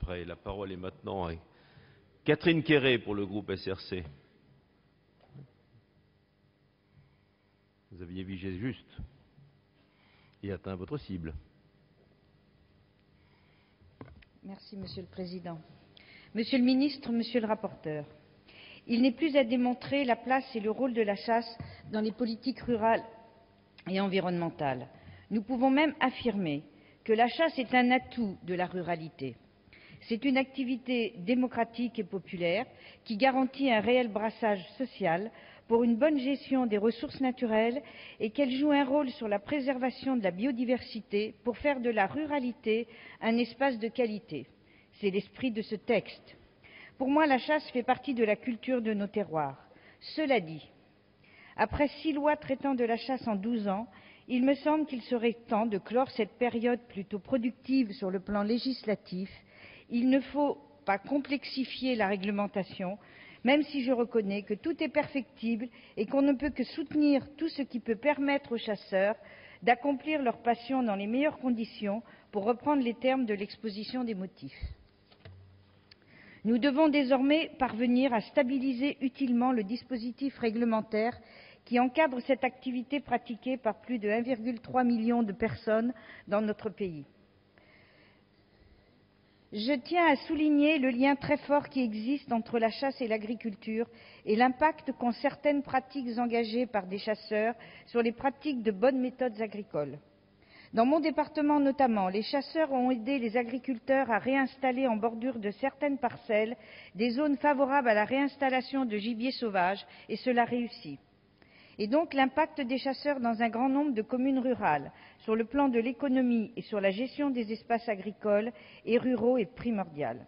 prêt. La parole est maintenant à Catherine Quéré pour le groupe SRC. Vous aviez visé juste et atteint votre cible. Merci, Monsieur le Président. Monsieur le Ministre, Monsieur le rapporteur, il n'est plus à démontrer la place et le rôle de la chasse dans les politiques rurales et environnementales. Nous pouvons même affirmer que la chasse est un atout de la ruralité. C'est une activité démocratique et populaire qui garantit un réel brassage social pour une bonne gestion des ressources naturelles et qu'elle joue un rôle sur la préservation de la biodiversité pour faire de la ruralité un espace de qualité. C'est l'esprit de ce texte. Pour moi, la chasse fait partie de la culture de nos terroirs. Cela dit, après 6 lois traitant de la chasse en 12 ans, il me semble qu'il serait temps de clore cette période plutôt productive sur le plan législatif. Il ne faut pas complexifier la réglementation, même si je reconnais que tout est perfectible et qu'on ne peut que soutenir tout ce qui peut permettre aux chasseurs d'accomplir leur passion dans les meilleures conditions, pour reprendre les termes de l'exposition des motifs. Nous devons désormais parvenir à stabiliser utilement le dispositif réglementaire qui encadre cette activité pratiquée par plus de 1,3 million de personnes dans notre pays. Je tiens à souligner le lien très fort qui existe entre la chasse et l'agriculture et l'impact qu'ont certaines pratiques engagées par des chasseurs sur les pratiques de bonnes méthodes agricoles. Dans mon département notamment, les chasseurs ont aidé les agriculteurs à réinstaller en bordure de certaines parcelles des zones favorables à la réinstallation de gibier sauvage, et cela réussit. Et donc l'impact des chasseurs dans un grand nombre de communes rurales, sur le plan de l'économie et sur la gestion des espaces agricoles et ruraux est primordial.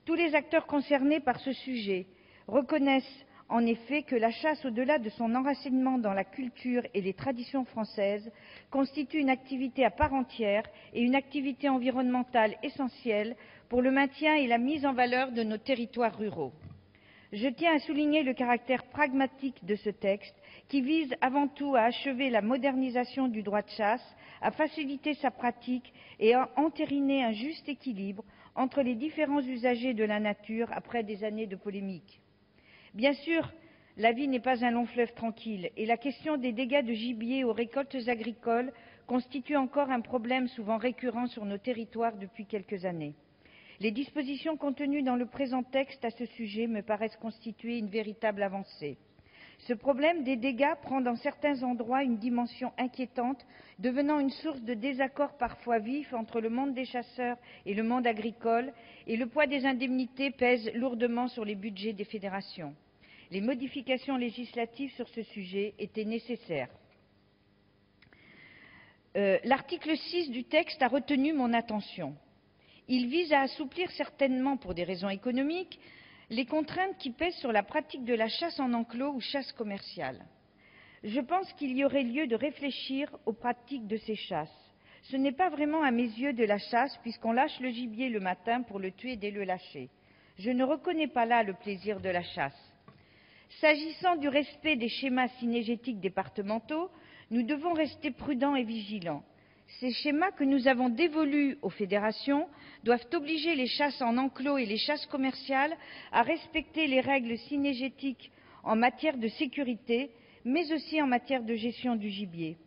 Tous les acteurs concernés par ce sujet reconnaissent en effet que la chasse, au-delà de son enracinement dans la culture et les traditions françaises, constitue une activité à part entière et une activité environnementale essentielle pour le maintien et la mise en valeur de nos territoires ruraux. Je tiens à souligner le caractère pragmatique de ce texte qui vise avant tout à achever la modernisation du droit de chasse, à faciliter sa pratique et à entériner un juste équilibre entre les différents usagers de la nature après des années de polémique. Bien sûr, la vie n'est pas un long fleuve tranquille et la question des dégâts de gibier aux récoltes agricoles constitue encore un problème souvent récurrent sur nos territoires depuis quelques années. Les dispositions contenues dans le présent texte à ce sujet me paraissent constituer une véritable avancée. Ce problème des dégâts prend dans certains endroits une dimension inquiétante, devenant une source de désaccords parfois vifs entre le monde des chasseurs et le monde agricole, et le poids des indemnités pèse lourdement sur les budgets des fédérations. Les modifications législatives sur ce sujet étaient nécessaires. L'article 6 du texte a retenu mon attention. Il vise à assouplir, certainement pour des raisons économiques, les contraintes qui pèsent sur la pratique de la chasse en enclos ou chasse commerciale. Je pense qu'il y aurait lieu de réfléchir aux pratiques de ces chasses. Ce n'est pas vraiment à mes yeux de la chasse puisqu'on lâche le gibier le matin pour le tuer dès le lâcher. Je ne reconnais pas là le plaisir de la chasse. S'agissant du respect des schémas cynégétiques départementaux, nous devons rester prudents et vigilants. Ces schémas que nous avons dévolus aux fédérations doivent obliger les chasses en enclos et les chasses commerciales à respecter les règles cynégétiques en matière de sécurité, mais aussi en matière de gestion du gibier.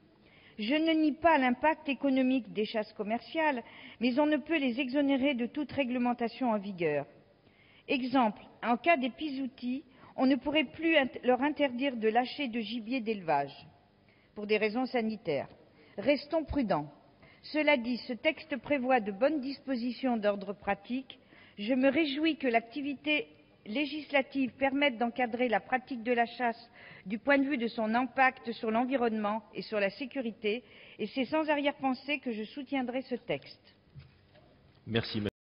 Je ne nie pas l'impact économique des chasses commerciales, mais on ne peut les exonérer de toute réglementation en vigueur. Exemple, en cas d'épizootie, on ne pourrait plus leur interdire de lâcher de gibier d'élevage pour des raisons sanitaires. Restons prudents. Cela dit, ce texte prévoit de bonnes dispositions d'ordre pratique. Je me réjouis que l'activité législative permette d'encadrer la pratique de la chasse du point de vue de son impact sur l'environnement et sur la sécurité, et c'est sans arrière-pensée que je soutiendrai ce texte. Merci.